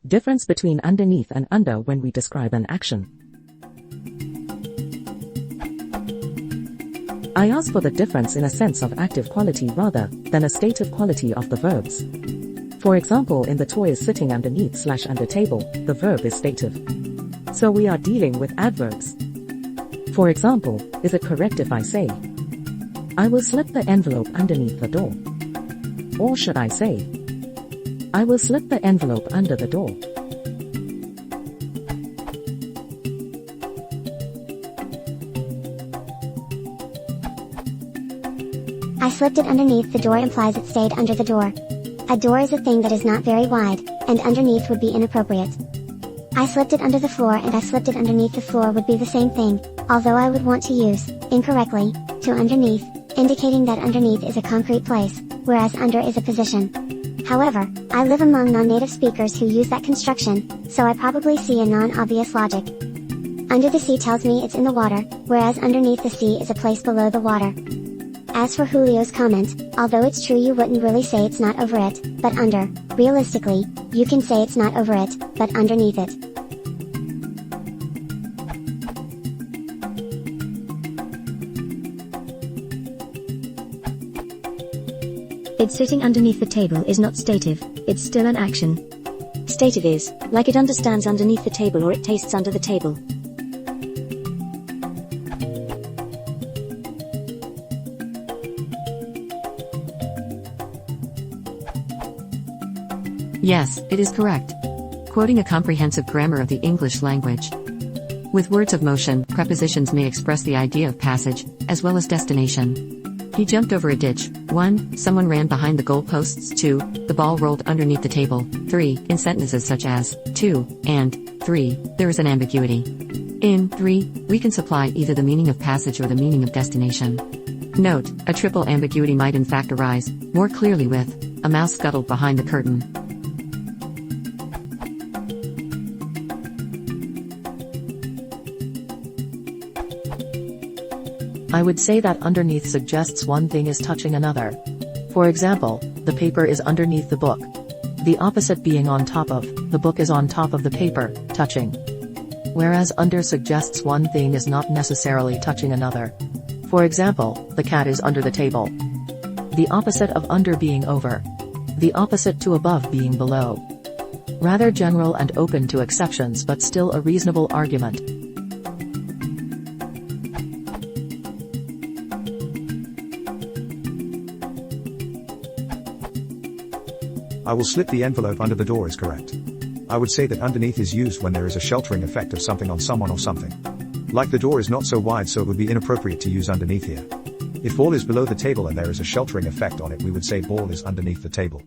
Difference between underneath and under when we describe an action. I ask for the difference in a sense of active quality rather than a stative quality of the verbs. For example, in the toy is sitting underneath/under table, the verb is stative. So we are dealing with adverbs. For example, is it correct if I say, I will slip the envelope underneath the door? Or should I say, I will slip the envelope under the door? I slipped it underneath the door implies it stayed under the door. A door is a thing that is not very wide, and underneath would be inappropriate. I slipped it under the floor and I slipped it underneath the floor would be the same thing, although I would want to use, incorrectly, to underneath, indicating that underneath is a concrete place, whereas under is a position. However, I live among non-native speakers who use that construction, so I probably see a non-obvious logic. Under the sea tells me it's in the water, whereas underneath the sea is a place below the water. As for Julio's comment, although it's true you wouldn't really say it's not over it, but under, realistically, you can say it's not over it, but underneath it. It's sitting underneath the table is not stative, it's still an action. Stative is, like it understands underneath the table or it tastes under the table. Yes, it is correct. Quoting a comprehensive grammar of the English language. With words of motion, prepositions may express the idea of passage, as well as destination. He jumped over a ditch. 1. Someone ran behind the goalposts. 2. The ball rolled underneath the table. 3. In sentences such as 2 and 3, there is an ambiguity. In 3, we can supply either the meaning of passage or the meaning of destination. Note, a triple ambiguity might in fact arise, more clearly with, a mouse scuttled behind the curtain. I would say that underneath suggests one thing is touching another. For example, the paper is underneath the book. The opposite being on top of, the book is on top of the paper, touching. Whereas under suggests one thing is not necessarily touching another. For example, the cat is under the table. The opposite of under being over. The opposite to above being below. Rather general and open to exceptions but still a reasonable argument. I will slip the envelope under the door is correct. I would say that underneath is used when there is a sheltering effect of something on someone or something. Like the door is not so wide, so it would be inappropriate to use underneath here. If ball is below the table and there is a sheltering effect on it, we would say ball is underneath the table.